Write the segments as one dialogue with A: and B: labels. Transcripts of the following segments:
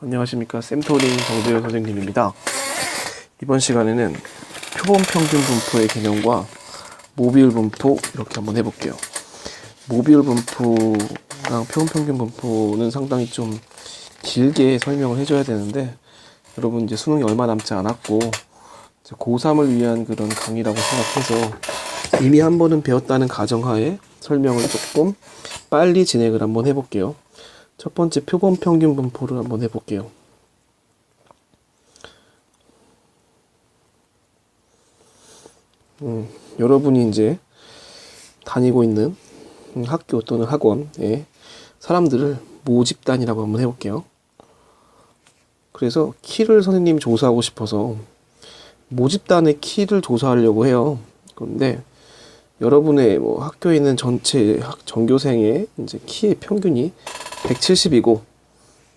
A: 안녕하십니까. 쌤토링 정재현 선생님입니다. 이번 시간에는 표본 평균 분포의 개념과 모비율 분포 이렇게 한번 해볼게요. 모비율 분포랑 표본 평균 분포는 상당히 좀 길게 설명을 해줘야 되는데, 여러분 이제 수능이 얼마 남지 않았고 이제 고3을 위한 그런 강의라고 생각해서 이미 한 번은 배웠다는 가정하에 설명을 조금 빨리 진행을 한번 해볼게요. 첫 번째 표본 평균 분포를 한번 해볼게요. 여러분이 이제 다니고 있는 학교 또는 학원의 사람들을 모집단이라고 한번 해볼게요. 그래서 키를 선생님이 조사하고 싶어서 모집단의 키를 조사하려고 해요. 그런데 여러분의 뭐 학교에 있는 전체 전교생의 이제 키의 평균이 170이고,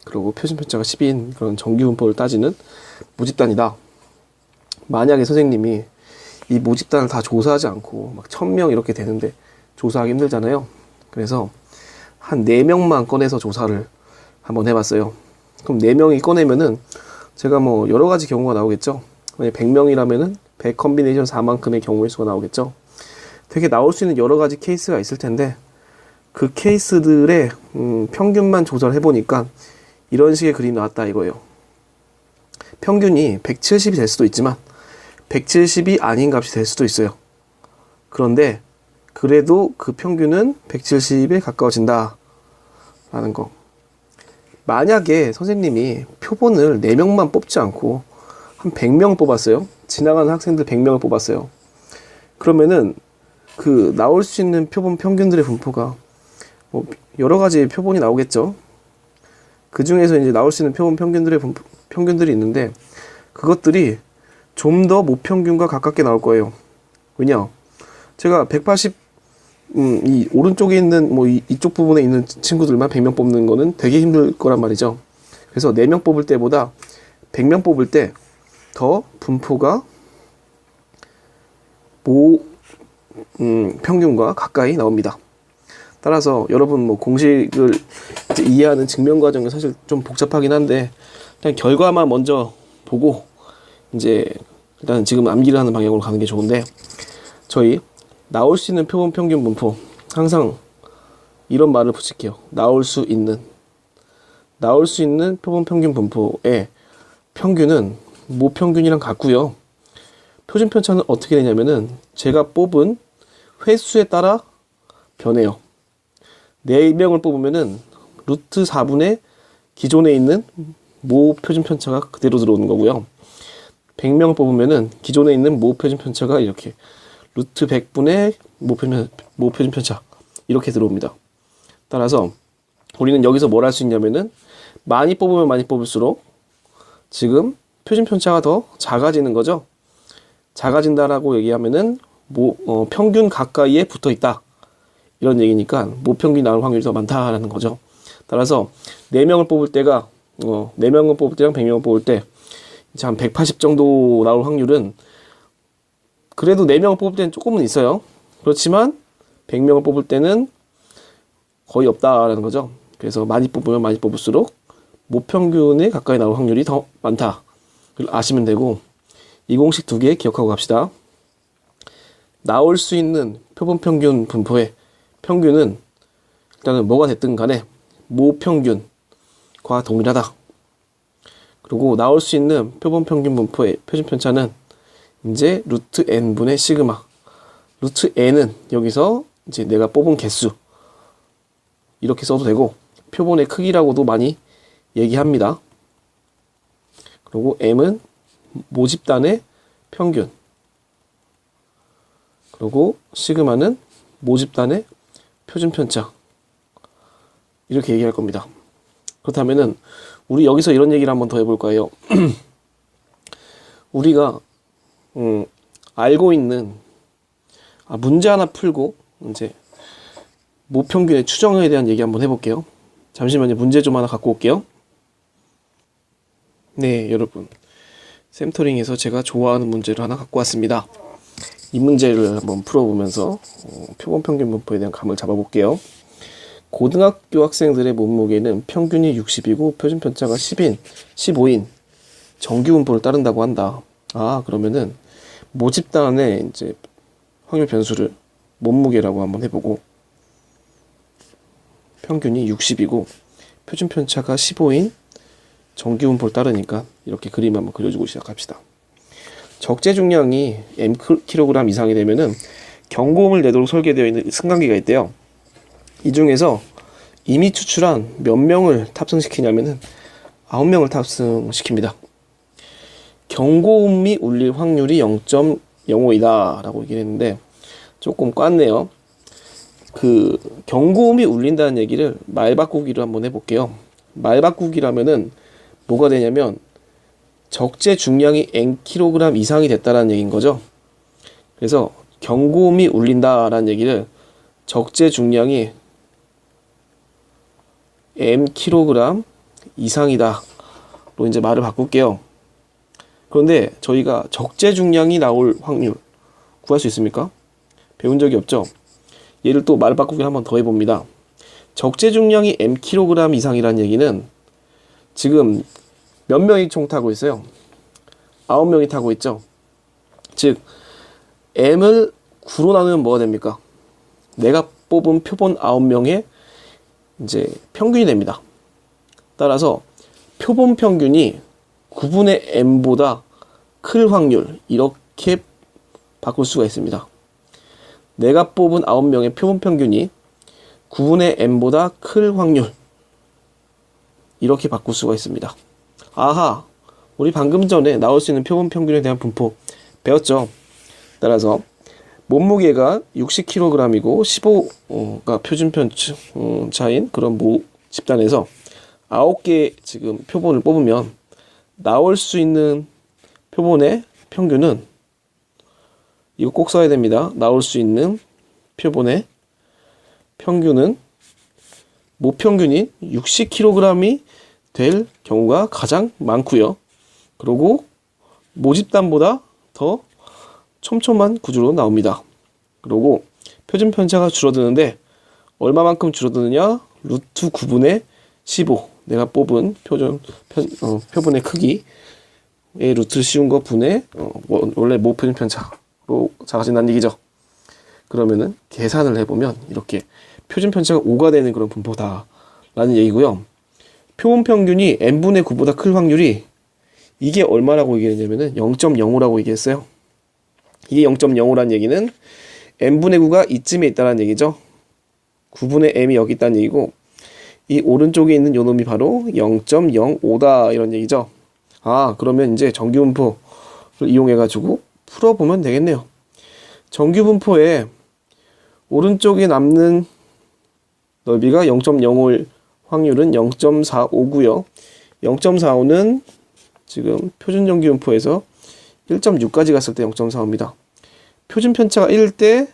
A: 그리고 표준편차가 10인 그런 정규 분포를 따지는 모집단이다. 만약에 선생님이 이 모집단을 다 조사하지 않고 막 1000명 이렇게 되는데 조사하기 힘들잖아요. 그래서 한 4명만 꺼내서 조사를 한번 해봤어요. 그럼 4명이 꺼내면은 제가 뭐 여러 가지 경우가 나오겠죠. 만약 100명이라면은 100 컨비네이션 4만큼의 경우의 수가 나오겠죠. 되게 나올 수 있는 여러 가지 케이스가 있을 텐데, 그 케이스들의 평균만 조사를 해보니까 이런 식의 그림이 나왔다 이거예요. 평균이 170이 될 수도 있지만 170이 아닌 값이 될 수도 있어요. 그런데 그래도 그 평균은 170에 가까워진다 라는 거. 만약에 선생님이 표본을 4명만 뽑지 않고 한 100명 뽑았어요. 지나가는 학생들 100명을 뽑았어요. 그러면은 그 나올 수 있는 표본 평균들의 분포가 뭐 여러 가지 표본이 나오겠죠. 그 중에서 이제 나올 수 있는 표본 평균들이 있는데, 그것들이 좀 더 모평균과 가깝게 나올 거예요. 왜냐? 제가 180, 이 오른쪽에 있는 뭐 이쪽 부분에 있는 친구들만 100명 뽑는 거는 되게 힘들 거란 말이죠. 그래서 4명 뽑을 때보다 100명 뽑을 때 더 분포가 평균과 가까이 나옵니다. 따라서 여러분 뭐 공식을 이제 이해하는 증명 과정이 사실 좀 복잡하긴 한데, 그냥 결과만 먼저 보고 이제 일단 지금 암기를 하는 방향으로 가는 게 좋은데, 저희 나올 수 있는 표본 평균 분포, 항상 이런 말을 붙일게요. 나올 수 있는 표본 평균 분포의 평균은 모평균이랑 같고요. 표준 편차는 어떻게 되냐면은 제가 뽑은 횟수에 따라 변해요. 4명을 뽑으면은 루트 4분의 기존에 있는 모 표준 편차가 그대로 들어오는 거고요. 100명을 뽑으면은 기존에 있는 모 표준 편차가 이렇게 루트 100분의 모 표준 편차 이렇게 들어옵니다. 따라서 우리는 여기서 뭘 할 수 있냐면은 많이 뽑으면 많이 뽑을수록 지금 표준 편차가 더 작아지는 거죠. 작아진다라고 얘기하면은 평균 가까이에 붙어 있다 이런 얘기니까 모평균이 나올 확률이 더 많다라는 거죠. 따라서 4명을 뽑을 때가 4명을 뽑을 때랑 100명을 뽑을 때 이제 한 180 정도 나올 확률은, 그래도 4명을 뽑을 때는 조금은 있어요. 그렇지만 100명을 뽑을 때는 거의 없다라는 거죠. 그래서 많이 뽑으면 많이 뽑을수록 모평균에 가까이 나올 확률이 더 많다 아시면 되고, 이 공식 2개 기억하고 갑시다. 나올 수 있는 표본 평균 분포의 평균은 일단은 뭐가 됐든 간에 모평균과 동일하다. 그리고 나올 수 있는 표본 평균 분포의 표준 편차는 이제 루트 n분의 시그마. 루트 n은 여기서 이제 내가 뽑은 개수 이렇게 써도 되고, 표본의 크기라고도 많이 얘기합니다. 그리고 m은 모집단의 평균, 그리고 시그마는 모집단의 표준 편차 이렇게 얘기할 겁니다. 그렇다면은 우리 여기서 이런 얘기를 한번 더 해볼 거예요. 우리가 알고 있는 문제 하나 풀고 이제 모평균의 추정에 대한 얘기 한번 해볼게요. 잠시만요. 문제 좀 하나 갖고 올게요. 네, 여러분. 샘터링에서 제가 좋아하는 문제를 하나 갖고 왔습니다. 이 문제를 한번 풀어보면서 표본 평균 분포에 대한 감을 잡아볼게요. 고등학교 학생들의 몸무게는 평균이 60이고 표준 편차가 10인, 15인 정규 분포를 따른다고 한다. 아, 그러면은 모집단의 이제 확률 변수를 몸무게라고 한번 해보고 평균이 60이고 표준 편차가 15인 정규 분포를 따르니까 이렇게 그림 한번 그려주고 시작합시다. 적재 중량이 mkg 이상이 되면은 경고음을 내도록 설계되어 있는 승강기가 있대요. 이 중에서 이미 추출한 몇 명을 탑승시키냐면은 9명을 탑승시킵니다. 경고음이 울릴 확률이 0.05이다 라고 얘기를 했는데 조금 꽈네요. 그 경고음이 울린다는 얘기를 말 바꾸기로 한번 해볼게요. 말 바꾸기라면은 뭐가 되냐면 적재 중량이 nkg 이상이 됐다라는 얘기인 거죠. 그래서 경고음이 울린다라는 얘기를 적재 중량이 mkg 이상이다로 이제 말을 바꿀게요. 그런데 저희가 적재 중량이 나올 확률 구할 수 있습니까? 배운 적이 없죠? 얘를 또 말 바꾸기 한번 더 해봅니다. 적재 중량이 mkg 이상이라는 얘기는 지금 몇 명이 총 타고 있어요? 9명이 타고 있죠? 즉 m을 9로 나누면 뭐가 됩니까? 내가 뽑은 표본 9명의 이제 평균이 됩니다. 따라서 표본 평균이 9분의 m보다 클 확률 이렇게 바꿀 수가 있습니다. 내가 뽑은 9명의 표본 평균이 9분의 m보다 클 확률 이렇게 바꿀 수가 있습니다. 아하, 우리 방금 전에 나올 수 있는 표본 평균에 대한 분포 배웠죠? 따라서 몸무게가 60kg이고 15가 표준 편차인 그런 집단에서 9개 지금 표본을 뽑으면 나올 수 있는 표본의 평균은 이거 꼭 써야 됩니다. 나올 수 있는 표본의 평균은 모평균인 60kg이 될 경우가 가장 많고요. 그리고 모집단보다 더 촘촘한 구조로 나옵니다. 그리고 표준 편차가 줄어드는데 얼마만큼 줄어드느냐? 루트 9분의 15 내가 뽑은 표본의 크기의 루트를 씌운 거 분의 원래 모표준 편차로 작아진다는 얘기죠. 그러면은 계산을 해보면 이렇게 표준 편차가 5가 되는 그런 분포다 라는 얘기고요. 표본 평균이 n분의 9보다 클 확률이 이게 얼마라고 얘기했냐면은 0.05라고 얘기했어요. 이게 0.05라는 얘기는 n분의 9가 이쯤에 있다는 얘기죠. 9분의 m이 여기 있다는 얘기고 이 오른쪽에 있는 요 놈이 바로 0.05다 이런 얘기죠. 아, 그러면 이제 정규분포를 이용해 가지고 풀어보면 되겠네요. 정규분포에 오른쪽에 남는 넓이가 0.05일 확률은 0.45고요. 0.45는 지금 표준 정규분포에서 1.6까지 갔을 때 0.45입니다. 표준 편차가 1일 때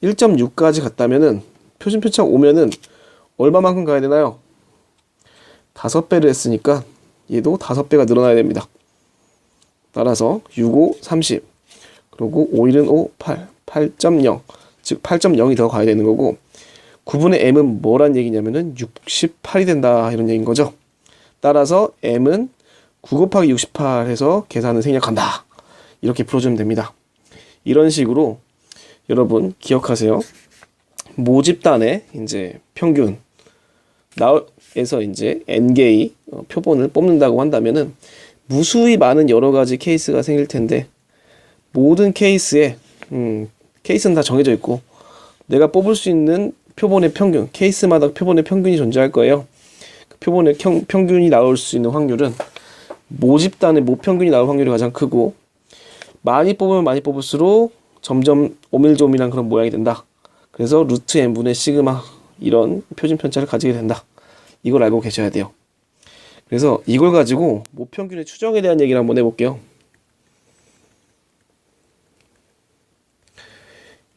A: 1.6까지 갔다면은 표준 편차가 오면은 얼마만큼 가야 되나요? 5배를 했으니까 얘도 5배가 늘어나야 됩니다. 따라서 6, 5, 30 그리고 5일은 5, 8, 8.0 즉 8.0이 더 가야 되는 거고 9분의 m은 뭐란 얘기냐면은 68이 된다 이런 얘기인 거죠. 따라서 m은 9 곱하기 68 해서 계산을 생략한다. 이렇게 풀어주면 됩니다. 이런 식으로 여러분 기억하세요. 모집단의 이제 평균 나에서 이제 n개의 표본을 뽑는다고 한다면은 무수히 많은 여러 가지 케이스가 생길 텐데 모든 케이스에 케이스는 다 정해져 있고 내가 뽑을 수 있는 표본의 평균 케이스마다 표본의 평균이 존재할 거예요. 그 표본의 평균이 나올 수 있는 확률은 모집단의 모평균이 나올 확률이 가장 크고 많이 뽑으면 많이 뽑을수록 점점 오밀조밀한 그런 모양이 된다. 그래서 루트 n분의 시그마 이런 표준 편차를 가지게 된다. 이걸 알고 계셔야 돼요. 그래서 이걸 가지고 모평균의 추정에 대한 얘기를 한번 해볼게요.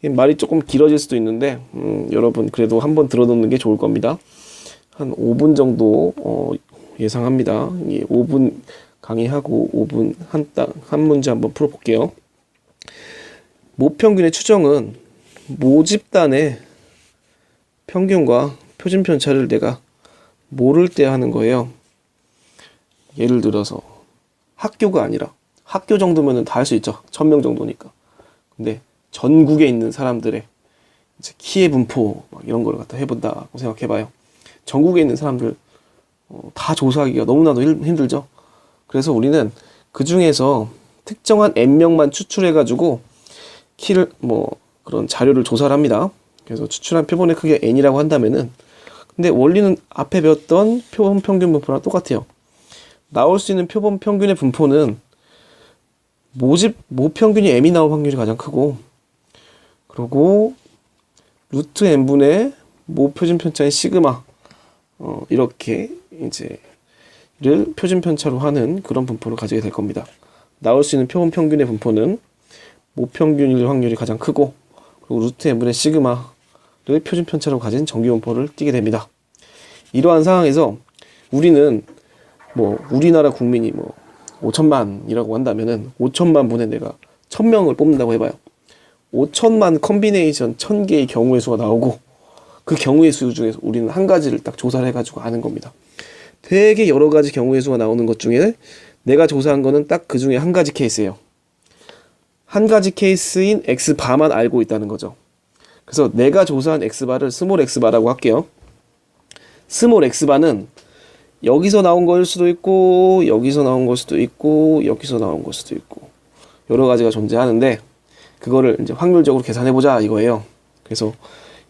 A: 말이 조금 길어질 수도 있는데 여러분 그래도 한번 들어놓는 게 좋을 겁니다. 한 5분 정도 예상합니다. 5분 강의하고 5분 한 문제 한번 풀어볼게요. 모평균의 추정은 모집단의 평균과 표준 편차를 내가 모를 때 하는 거예요. 예를 들어서 학교가 아니라 학교 정도면은 다 할 수 있죠. 1000명 정도니까. 근데 전국에 있는 사람들의 이제 키의 분포 막 이런 걸 갖다 해본다고 생각해봐요. 전국에 있는 사람들 다 조사하기가 너무나도 힘들죠. 그래서 우리는 그 중에서 특정한 n명만 추출해가지고 키를 그런 자료를 조사를 합니다. 그래서 추출한 표본의 크기가 n이라고 한다면은, 근데 원리는 앞에 배웠던 표본 평균 분포랑 똑같아요. 나올 수 있는 표본 평균의 분포는 모평균이 m이 나올 확률이 가장 크고, 그리고 루트 n분의 모표준 편차인 시그마, 이렇게 이제 를 표준 편차로 하는 그런 분포를 가지게 될 겁니다. 나올 수 있는 표본 평균의 분포는 모평균일 확률이 가장 크고, 그리고 루트 n분의 시그마를 표준 편차로 가진 정규 분포를 띠게 됩니다. 이러한 상황에서 우리는 우리나라 국민이 5천만이라고 한다면은 5천만 분의 내가 1000명을 뽑는다고 해봐요. 5천만 컴비네이션 1000개의 경우의 수가 나오고, 그 경우의 수 중에서 우리는 한 가지를 딱 조사를 해가지고 아는 겁니다. 되게 여러 가지 경우의 수가 나오는 것 중에 내가 조사한 거는 딱 그 중에 한 가지 케이스예요. 한 가지 케이스인 X바만 알고 있다는 거죠. 그래서 내가 조사한 X바를 스몰 X바라고 할게요. 스몰 X바는 여기서 나온 걸 수도 있고, 여기서 나온 걸 수도 있고, 여기서 나온 걸 수도 있고, 여러 가지가 존재하는데, 그거를 이제 확률적으로 계산해보자 이거예요. 그래서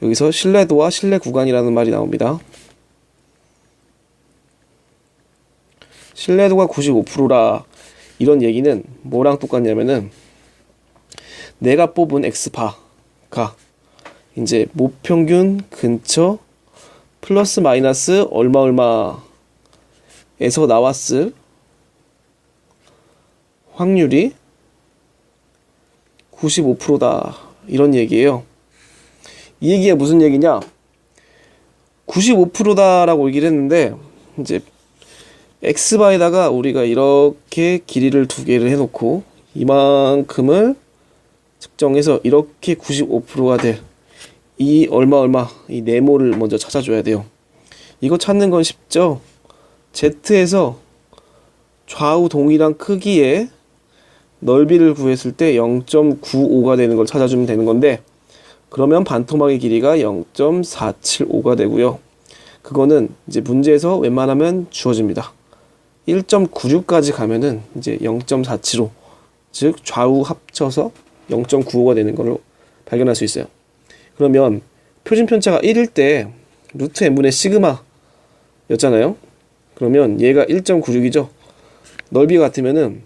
A: 여기서 신뢰도와 신뢰 구간이라는 말이 나옵니다. 신뢰도가 95%라 이런 얘기는 뭐랑 똑같냐면은, 내가 뽑은 X바가 이제 모평균 근처 플러스 마이너스 얼마에서 나왔을 확률이 95%다 이런 얘기예요. 이 얘기가 무슨 얘기냐? 95%다라고 얘기를 했는데, 이제 X바에다가 우리가 이렇게 길이를 두 개를 해놓고 이만큼을 측정해서 이렇게 95%가 될 이 이 네모를 먼저 찾아줘야 돼요. 이거 찾는 건 쉽죠? Z에서 좌우 동일한 크기의 넓이를 구했을 때 0.95가 되는 걸 찾아주면 되는 건데, 그러면 반토막의 길이가 0.475가 되고요. 그거는 이제 문제에서 웬만하면 주어집니다. 1.96까지 가면은 이제 0.475, 즉 좌우 합쳐서 0.95가 되는 걸 발견할 수 있어요. 그러면 표준 편차가 1일 때 루트 n분의 시그마 였잖아요. 그러면 얘가 1.96이죠. 넓이가 같으면은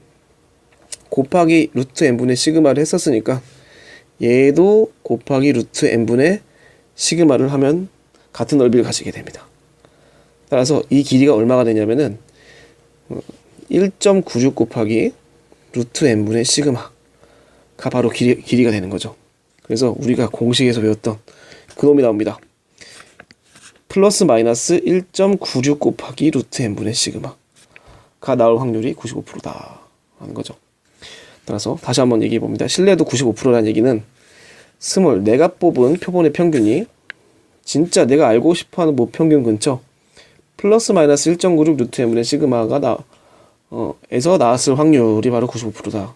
A: 곱하기 루트 n분의 시그마를 했었으니까 얘도 곱하기 루트 n분의 시그마를 하면 같은 넓이를 가지게 됩니다. 따라서 이 길이가 얼마가 되냐면은 1.96 곱하기 루트 n분의 시그마가 바로 길이가 되는 거죠. 그래서 우리가 공식에서 배웠던 그놈이 나옵니다. 플러스 마이너스 1.96 곱하기 루트 n분의 시그마가 나올 확률이 95%다 하는 거죠. 따라서 다시 한번 얘기해 봅니다. 신뢰도 95%라는 얘기는 스몰 내가 뽑은 표본의 평균이 진짜 내가 알고 싶어하는 모평균 근처 플러스 마이너스 1.96 루트 n분의 시그마가 에서 나왔을 확률이 바로 95%다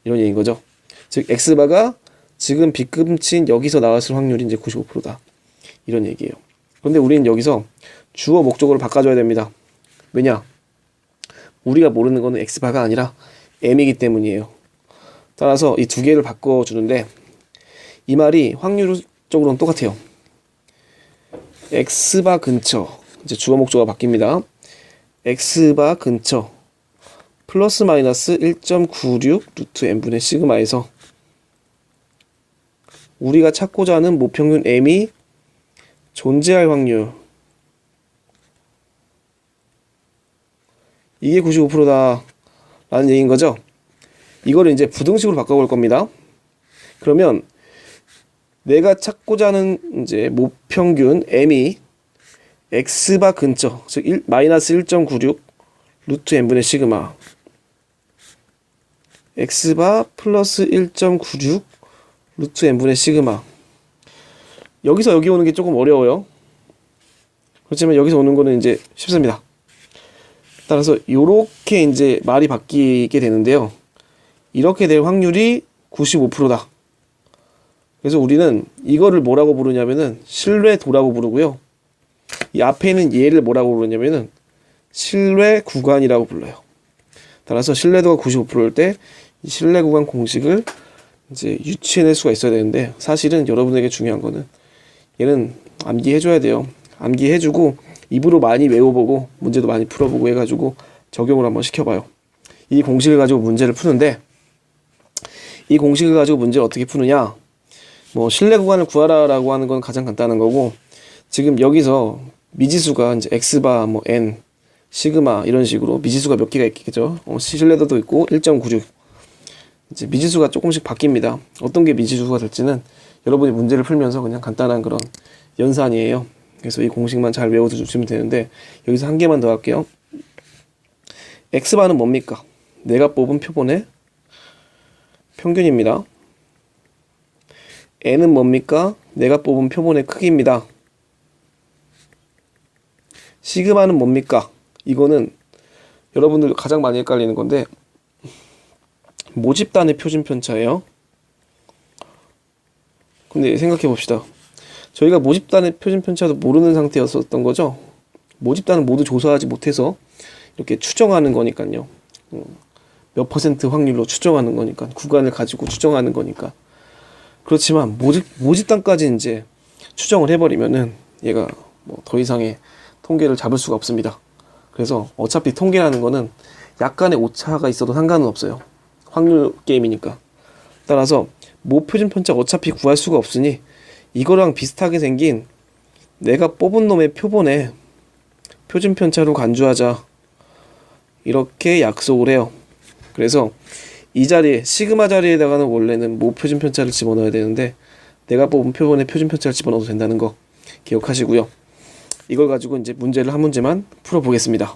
A: 이런 얘기인 거죠. 즉 X바가 지금 B급친 여기서 나왔을 확률이 이제 95%다 이런 얘기예요. 그런데 우리는 여기서 주어 목적으로 바꿔줘야 됩니다. 왜냐? 우리가 모르는 거는 X바가 아니라 M이기 때문이에요. 따라서 이 두 개를 바꿔주는데, 이 말이 확률적으로는 똑같아요. X바 근처, 이제 주어 목적어가 바뀝니다. X바 근처 플러스 마이너스 1.96 루트 n분의 시그마에서 우리가 찾고자 하는 모평균 M이 존재할 확률, 이게 95%다 라는 얘기인 거죠. 이거를 이제 부등식으로 바꿔볼 겁니다. 그러면 내가 찾고자 하는 이제 모평균 M이 X바 근처, 즉 마이너스 1.96 루트 n분의 시그마 X바 플러스 1.96 루트 n분의 시그마. 여기서 여기 오는 게 조금 어려워요. 그렇지만 여기서 오는 거는 이제 쉽습니다. 따라서 요렇게 이제 말이 바뀌게 되는데요. 이렇게 될 확률이 95%다. 그래서 우리는 이거를 뭐라고 부르냐면은 신뢰도라고 부르고요. 이 앞에 있는 얘를 뭐라고 부르냐면은 신뢰 구간이라고 불러요. 따라서 신뢰도가 95%일 때 이 신뢰 구간 공식을 이제 유추해낼 수가 있어야 되는데, 사실은 여러분에게 중요한 거는 얘는 암기해줘야 돼요. 암기해주고 입으로 많이 외워보고 문제도 많이 풀어보고 해가지고 적용을 한번 시켜봐요. 이 공식을 가지고 문제를 푸는데, 이 공식을 가지고 문제를 어떻게 푸느냐, 뭐 신뢰 구간을 구하라라고 하는 건 가장 간단한 거고, 지금 여기서 미지수가 이제 x바 뭐 n 시그마 이런 식으로 미지수가 몇 개가 있겠죠. 신뢰도도 있고 1.96. 이제 미지수가 조금씩 바뀝니다. 어떤 게 미지수가 될지는 여러분이 문제를 풀면서 그냥 간단한 그런 연산이에요. 그래서 이 공식만 잘 외워두시면 되는데, 여기서 한 개만 더 할게요. x바는 뭡니까? 내가 뽑은 표본의 평균입니다. n은 뭡니까? 내가 뽑은 표본의 크기입니다. 시그마는 뭡니까? 이거는 여러분들 가장 많이 헷갈리는 건데, 모집단의 표준 편차예요. 근데 생각해 봅시다. 저희가 모집단의 표준 편차도 모르는 상태였었던 거죠. 모집단은 모두 조사하지 못해서 이렇게 추정하는 거니까요. 몇 퍼센트 확률로 추정하는 거니까, 구간을 가지고 추정하는 거니까. 그렇지만 모집단까지 이제 추정을 해버리면은 얘가 뭐 더 이상의 통계를 잡을 수가 없습니다. 그래서 어차피 통계라는 거는 약간의 오차가 있어도 상관은 없어요. 확률 게임이니까. 따라서 모표준 편차 어차피 구할 수가 없으니 이거랑 비슷하게 생긴 내가 뽑은 놈의 표본에 표준 편차로 간주하자, 이렇게 약속을 해요. 그래서 이 자리에 시그마 자리에다가는 원래는 모표준 편차를 집어넣어야 되는데, 내가 뽑은 표본에 표준 편차를 집어넣어도 된다는 거 기억하시고요. 이걸 가지고 이제 문제를 한 문제만 풀어보겠습니다.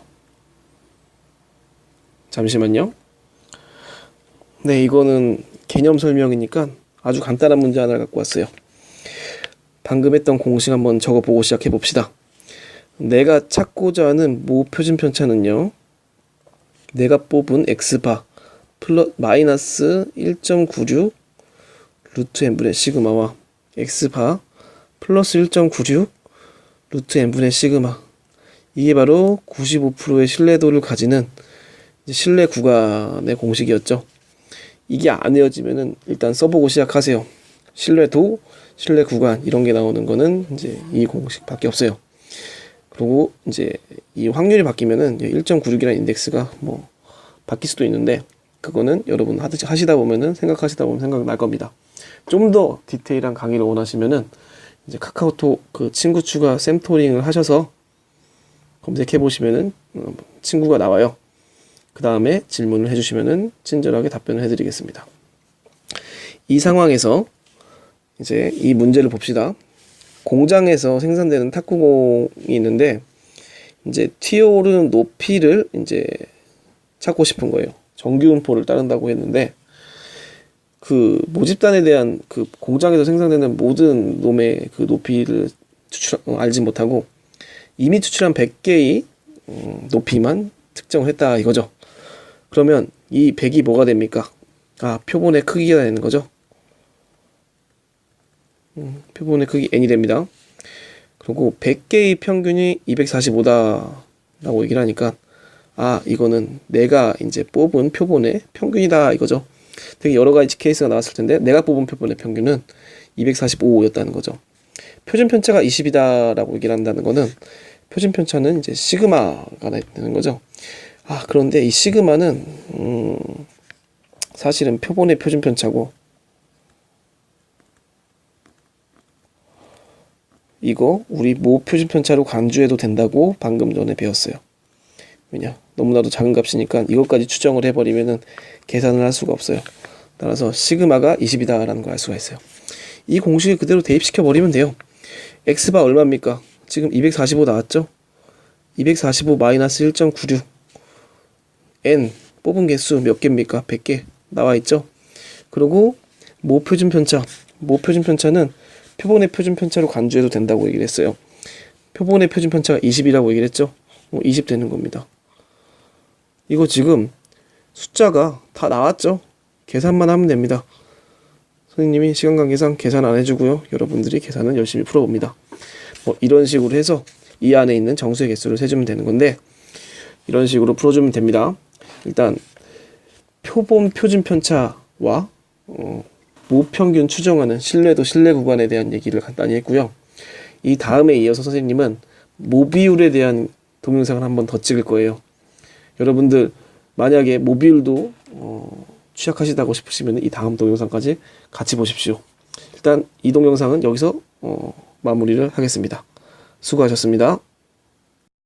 A: 잠시만요. 네, 이거는 개념 설명이니까 아주 간단한 문제 하나 갖고 왔어요. 방금 했던 공식 한번 적어보고 시작해 봅시다. 내가 찾고자 하는 모표준 편차는요, 내가 뽑은 x바 마이너스 1.96 루트 n분의 시그마와 x바 플러스 1.96 루트 n분의 시그마, 이게 바로 95%의 신뢰도를 가지는 신뢰 구간의 공식이었죠. 이게 안 외워지면은 일단 써보고 시작하세요. 신뢰도, 신뢰 구간 이런 게 나오는 거는 이제 이 공식밖에 없어요. 그리고 이제 이 확률이 바뀌면은 1.96이라는 인덱스가 뭐 바뀔 수도 있는데, 그거는 여러분 하시다 보면은 생각하시다 보면 생각날 겁니다. 좀 더 디테일한 강의를 원하시면은 이제 카카오톡 그 친구 추가 샘토링을 하셔서 검색해 보시면은 친구가 나와요. 그 다음에 질문을 해주시면은 친절하게 답변을 해드리겠습니다. 이 상황에서 이제 이 문제를 봅시다. 공장에서 생산되는 탁구공이 있는데, 이제 튀어오르는 높이를 이제 찾고 싶은 거예요. 정규음포를 따른다고 했는데, 그 모집단에 대한 그 공장에서 생산되는 모든 놈의 그 높이를 알지 못하고 이미 추출한 100개의 높이만 특정을 했다 이거죠. 그러면 이 100이 뭐가 됩니까? 아, 표본의 크기가 되는 거죠. 표본의 크기 n이 됩니다. 그리고 100개의 평균이 245다라고 얘기를 하니까, 아, 이거는 내가 이제 뽑은 표본의 평균이다 이거죠. 되게 여러 가지 케이스가 나왔을 텐데, 내가 뽑은 표본의 평균은 245였다는 거죠. 표준 편차가 20이다라고 얘기를 한다는 거는, 표준 편차는 이제 시그마가 되는 거죠. 아, 그런데 이 시그마는 사실은 표본의 표준 편차고, 이거 우리 모 표준 편차로 간주해도 된다고 방금 전에 배웠어요. 왜냐? 너무나도 작은 값이니까 이것까지 추정을 해버리면은 계산을 할 수가 없어요. 따라서 시그마가 20이다라는 걸 알 수가 있어요. 이 공식을 그대로 대입시켜 버리면 돼요. x바 얼마입니까? 지금 245 나왔죠? 245 마이너스 1.96 n 뽑은 개수 몇 개입니까? 100개 나와 있죠? 그리고 모 표준 편차, 모 표준 편차는 표본의 표준 편차로 간주해도 된다고 얘기를 했어요. 표본의 표준 편차가 20이라고 얘기를 했죠. 20 되는 겁니다. 이거 지금 숫자가 다 나왔죠. 계산만 하면 됩니다. 선생님이 시간 관계상 계산 안 해주고요. 여러분들이 계산은 열심히 풀어봅니다. 이런 식으로 해서 이 안에 있는 정수의 개수를 세주면 되는 건데, 이런 식으로 풀어주면 됩니다. 일단 표본 표준 편차와 모평균 추정하는 신뢰도 신뢰 구간에 대한 얘기를 간단히 했고요. 이 다음에 이어서 선생님은 모비율에 대한 동영상을 한번 더 찍을 거예요. 여러분들 만약에 모비율도 취약하시다고 싶으시면 이 다음 동영상까지 같이 보십시오. 일단 이 동영상은 여기서 마무리를 하겠습니다. 수고하셨습니다.